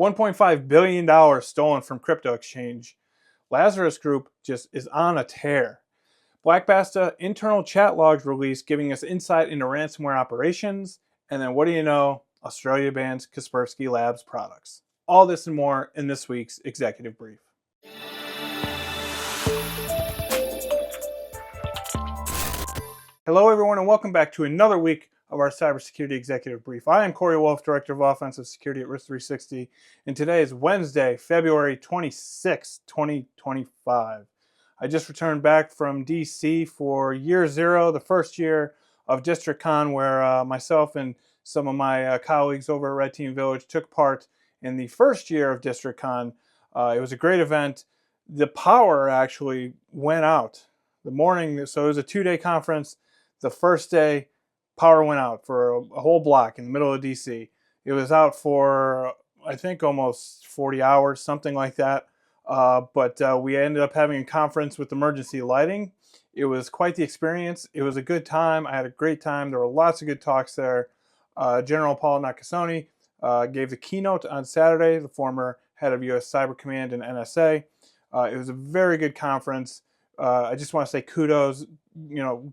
$1.5 billion stolen from crypto exchange. Lazarus Group just is on a tear. Black Basta internal chat logs released giving us insight into ransomware operations. And then what do you know? Australia bans Kaspersky Labs products. All this and more in this week's Executive Brief. Hello everyone and welcome back to another week of our Cybersecurity Executive Brief. I am Corey Wolf, Director of Offensive Security at Risk 360, and today is Wednesday, February 26, 2025. I just returned back from DC for year zero, the first year of DistrictCon, where myself and some of my colleagues over at Red Team Village took part in the first year of DistrictCon. It was a great event. The power actually went out the morning, so it was a two-day conference. The first day, power went out for a whole block in the middle of DC. It was out for, I think, almost 40 hours, something like that. But we ended up having a conference with emergency lighting. It was quite the experience. It was a good time. I had a great time. There were lots of good talks there. General Paul Nakasone gave the keynote on Saturday, the former head of US Cyber Command and NSA. It was a very good conference. I just want to say kudos,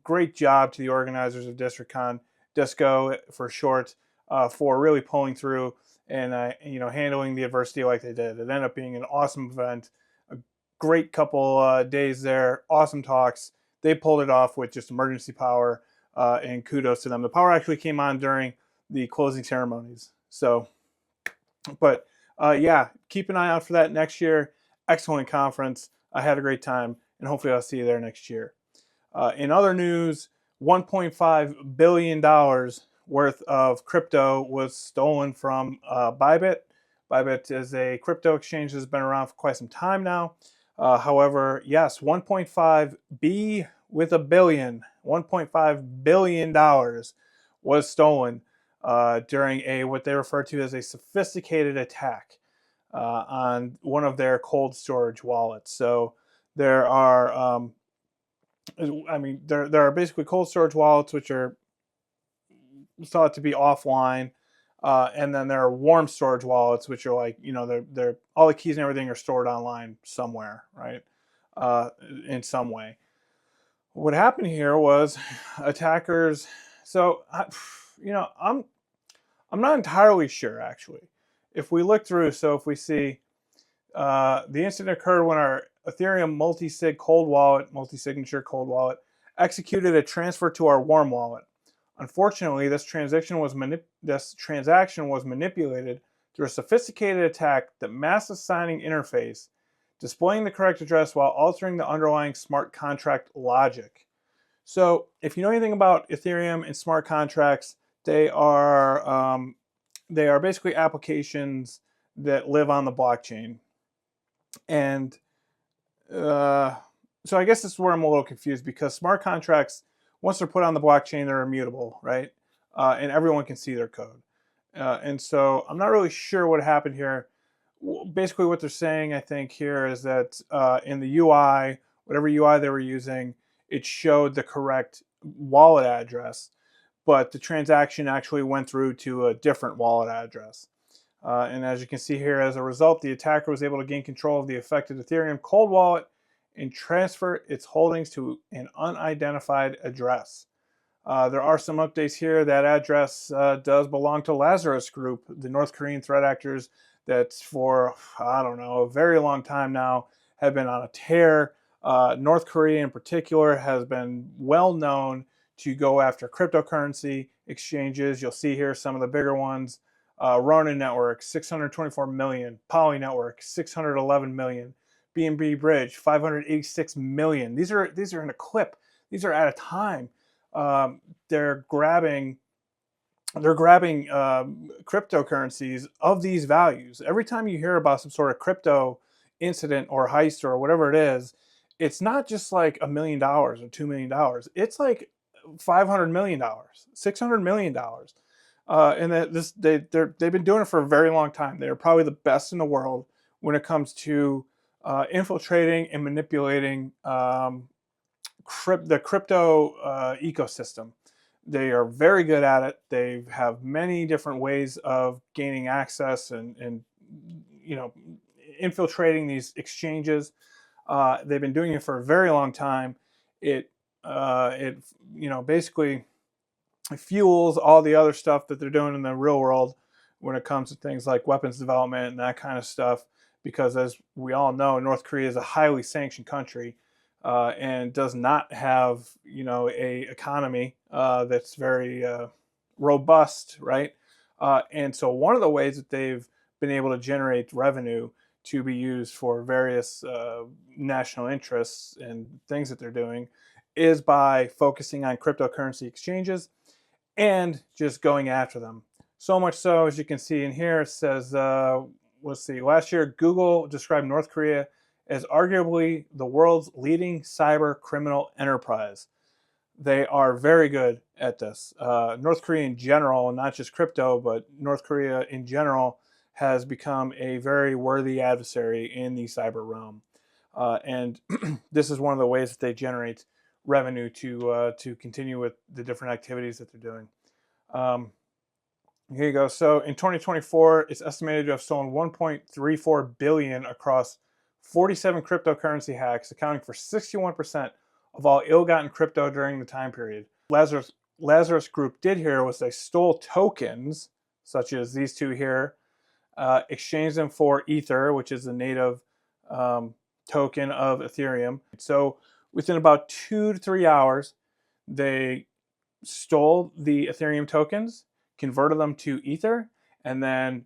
great job to the organizers of DistrictCon, Disco for short, for really pulling through and handling the adversity like they did. It ended up being an awesome event, a great couple days there, awesome talks. They pulled it off with just emergency power, and kudos to them. The power actually came on during the closing ceremonies. So, but yeah, keep an eye out for that next year. Excellent conference. I had a great time, and hopefully I'll see you there next year. In other news, $1.5 billion worth of crypto was stolen from Bybit. Bybit is a crypto exchange that's been around for quite some time now. However, yes, 1.5 B with a billion, $1.5 billion was stolen during what they refer to as a sophisticated attack on one of their cold storage wallets. So there are, there are basically cold storage wallets which are thought to be offline, and then there are warm storage wallets which are like, they're all the keys and everything are stored online somewhere, right? In some way. What happened here was attackers. So, I'm not entirely sure actually. If we look through, so if we see the incident occurred when our Ethereum multi-sig cold wallet, multi-signature cold wallet, executed a transfer to our warm wallet. Unfortunately, this transaction was manipulated through a sophisticated attack that masked the signing interface, displaying the correct address while altering the underlying smart contract logic. So, if you know anything about Ethereum and smart contracts, they are basically applications that live on the blockchain. And so I guess this is where I'm a little confused, because smart contracts, once they're put on the blockchain, they're immutable, right? And everyone can see their code. And so I'm not really sure what happened here. Basically what they're saying, I think, here is that in the UI, whatever UI they were using, it showed the correct wallet address, but the transaction actually went through to a different wallet address. And as you can see here, as a result, the attacker was able to gain control of the affected Ethereum cold wallet and transfer its holdings to an unidentified address. There are some updates here. That address does belong to Lazarus Group, the North Korean threat actors that for, I don't know, a very long time now have been on a tear. North Korea in particular has been well known to go after cryptocurrency exchanges. You'll see here some of the bigger ones. Ronin Network, 624 million. Poly Network, 611 million. BNB Bridge, 586 million. These are in a clip. These are at a time. They're grabbing cryptocurrencies of these values. Every time you hear about some sort of crypto incident or heist or whatever it is, it's not just like $1 million or $2 million. It's like $500 million, $600 million. And they've been doing it for a very long time. They're probably the best in the world when it comes to infiltrating and manipulating the crypto ecosystem. They are very good at it. They have many different ways of gaining access and infiltrating these exchanges. They've been doing it for a very long time. It basically fuels all the other stuff that they're doing in the real world when it comes to things like weapons development and that kind of stuff. Because as we all know, North Korea is a highly sanctioned country and does not have a economy that's very robust, right? And so one of the ways that they've been able to generate revenue to be used for various national interests and things that they're doing is by focusing on cryptocurrency exchanges and just going after them. So much so, as you can see in here, it says, let's see, last year Google described North Korea as arguably the world's leading cyber criminal enterprise. They are very good at this. North Korea in general, not just crypto, but North Korea in general has become a very worthy adversary in the cyber realm. And this is one of the ways that they generate revenue to continue with the different activities that they're doing. Here you go. So in 2024, it's estimated to have stolen 1.34 billion across 47 cryptocurrency hacks, accounting for 61% of all ill-gotten crypto during the time period. Lazarus Group did here was they stole tokens, such as these two here, exchanged them for Ether, which is the native token of Ethereum. So within about 2 to 3 hours, they stole the Ethereum tokens, converted them to Ether, and then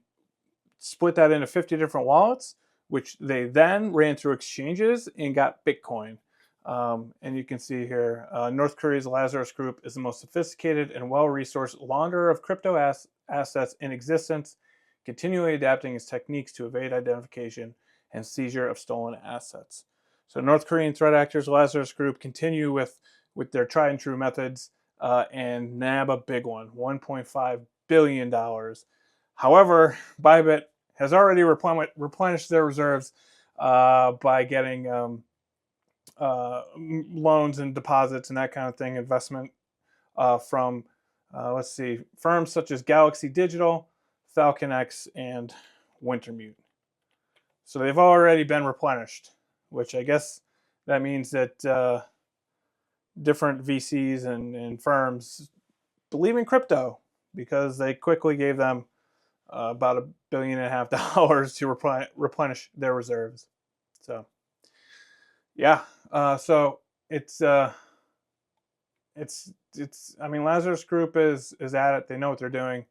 split that into 50 different wallets, which they then ran through exchanges and got Bitcoin. And you can see here, North Korea's Lazarus Group is the most sophisticated and well-resourced launderer of crypto assets in existence, continually adapting its techniques to evade identification and seizure of stolen assets. So North Korean threat actors, Lazarus Group, continue with their tried and true methods and nab a big one, $1.5 billion. However, Bybit has already replenished their reserves by getting loans and deposits and that kind of thing, investment from, let's see, firms such as Galaxy Digital, FalconX, and Wintermute. So they've already been replenished, which I guess that means that different VCs and firms believe in crypto because they quickly gave them about $1.5 billion to replenish their reserves. So yeah, so it's I mean, Lazarus Group is at it. They know what they're doing,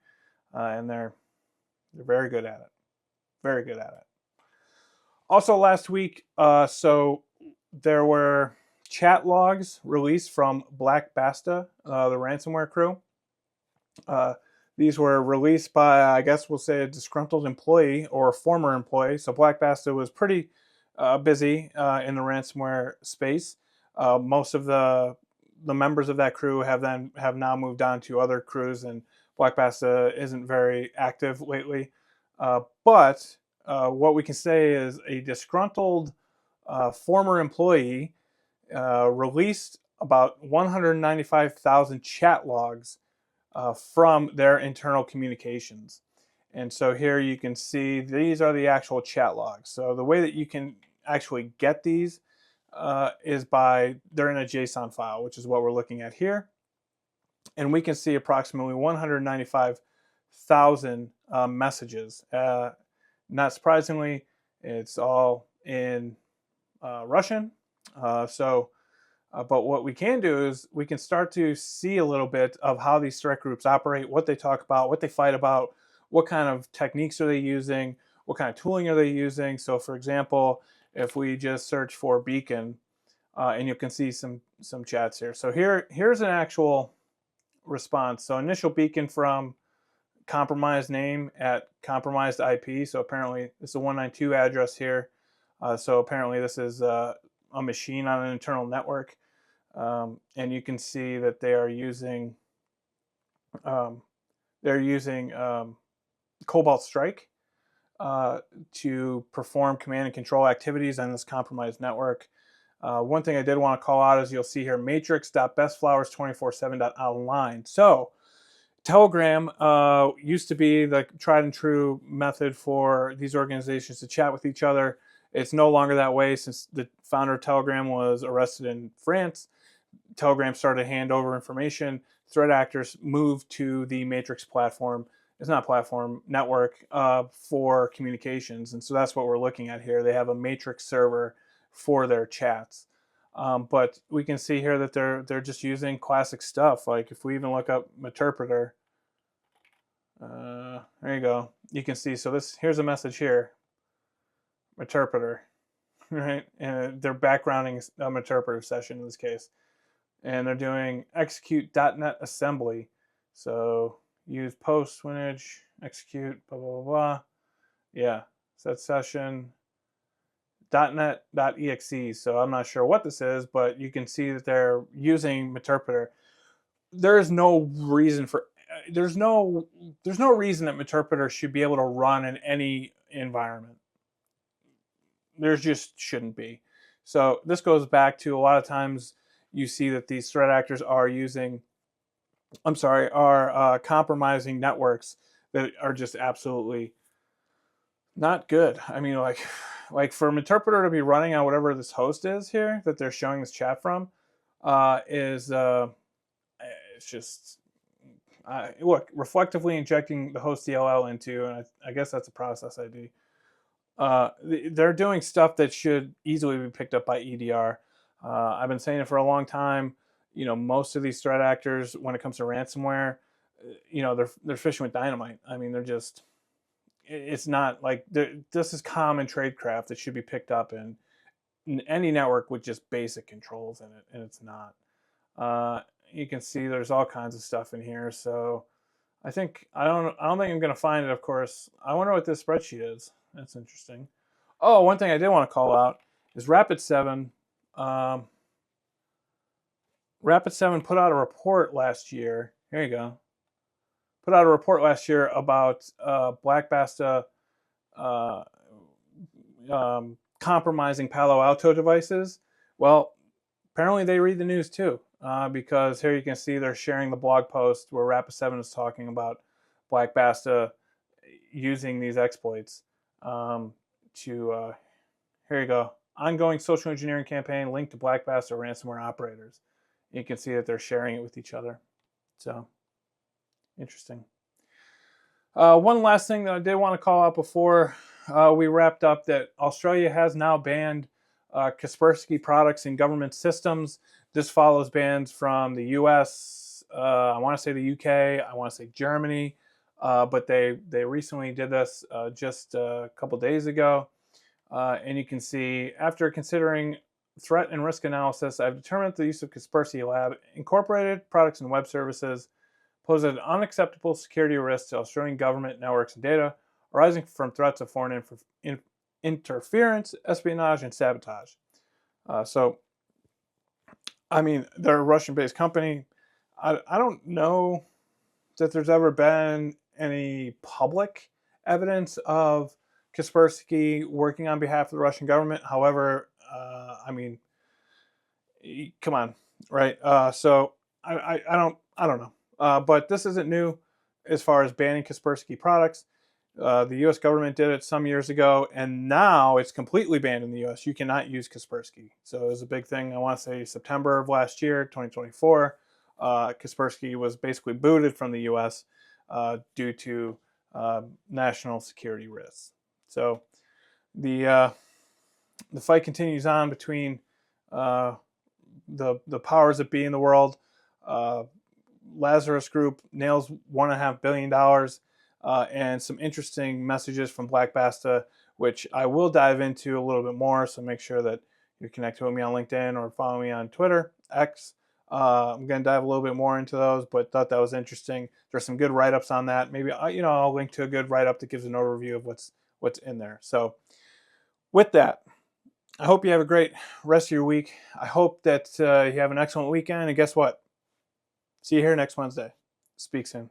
and they're very good at it. Very good at it. Also last week, so there were chat logs released from Black Basta, the ransomware crew. These were released by, I guess we'll say, a disgruntled employee or a former employee. So Black Basta was pretty busy in the ransomware space. Most of the members of that crew have now moved on to other crews, and Black Basta isn't very active lately. But what we can say is a disgruntled former employee released about 195,000 chat logs from their internal communications. And so here you can see these are the actual chat logs. So the way that you can actually get these is they're in a JSON file, which is what we're looking at here. And we can see approximately 195,000 messages. Not surprisingly, it's all in Russian. But what we can do is we can start to see a little bit of how these threat groups operate, what they talk about, what they fight about, what kind of techniques are they using, what kind of tooling are they using. So for example, if we just search for Beacon, and you can see some chats here. So here's an actual response. So initial Beacon from compromised name at compromised IP. So apparently this is a 192 address here. So apparently this is a machine on an internal network. And you can see that they are using Cobalt Strike to perform command and control activities on this compromised network. One thing I did want to call out is you'll see here matrix.bestflowers247.online. So Telegram used to be the tried and true method for these organizations to chat with each other. It's no longer that way since the founder of Telegram was arrested in France. Telegram started to hand over information. Threat actors moved to the Matrix platform. It's not a platform, network for communications. And so that's what we're looking at here. They have a Matrix server for their chats. But we can see here that they're just using classic stuff. Like if we even look up Meterpreter, there you go. You can see. So here's a message here, Meterpreter, right? And they're backgrounding a Meterpreter session in this case, and they're doing execute.NET assembly. So use post winage execute blah blah blah blah. Yeah, set session. .NET.exe. So I'm not sure what this is, but you can see that they're using Meterpreter. There's no reason reason that Meterpreter should be able to run in any environment. There just shouldn't be. So this goes back to a lot of times you see that these threat actors are compromising networks that are just absolutely not good. I mean, like for Meterpreter to be running on whatever this host is here that they're showing this chat from, it's just look, reflectively injecting the host DLL into, and I guess that's a process ID. They're doing stuff that should easily be picked up by EDR. I've been saying it for a long time. You know, most of these threat actors, when it comes to ransomware, you know, they're fishing with dynamite. I mean, they're just, it's not like this is common tradecraft that should be picked up in any network with just basic controls in it, and it's not. You can see there's all kinds of stuff in here. So I don't think I'm going to find it. Of course, I wonder what this spreadsheet is. That's interesting. Oh, one thing I did want to call out is Rapid7. Rapid7 put out a report last year. Here you go. Put out a report last year about Black Basta compromising Palo Alto devices. Well, apparently they read the news too, because here you can see they're sharing the blog post where Rapid7 is talking about Black Basta using these exploits here you go. Ongoing social engineering campaign linked to Black Basta ransomware operators. You can see that they're sharing it with each other. So interesting. One last thing that I did want to call out before we wrapped up, that Australia has now banned Kaspersky products in government systems. This follows bans from the US, I want to say the UK, I want to say Germany, but they recently did this just a couple days ago. And you can see, after considering threat and risk analysis, I've determined that the use of Kaspersky Lab incorporated products and web services pose an unacceptable security risk to Australian government networks and data arising from threats of foreign interference, espionage, and sabotage. So, I mean, they're a Russian-based company. I don't know that there's ever been any public evidence of Kaspersky working on behalf of the Russian government. However, I mean, come on, right? So I don't know. But this isn't new as far as banning Kaspersky products. The U.S. government did it some years ago, and now it's completely banned in the U.S. You cannot use Kaspersky. So it was a big thing. I want to say September of last year, 2024. Kaspersky was basically booted from the U.S. Due to national security risks. So the fight continues on between the powers that be in the world. Lazarus Group nails $1.5 billion, and some interesting messages from Black Basta, which I will dive into a little bit more. So make sure that you're connected with me on LinkedIn or follow me on Twitter, X. I'm going to dive a little bit more into those, but thought that was interesting. There's some good write-ups on that. Maybe I'll link to a good write-up that gives an overview of what's in there. So with that, I hope you have a great rest of your week. I hope that you have an excellent weekend. And guess what? See you here next Wednesday. Speak soon.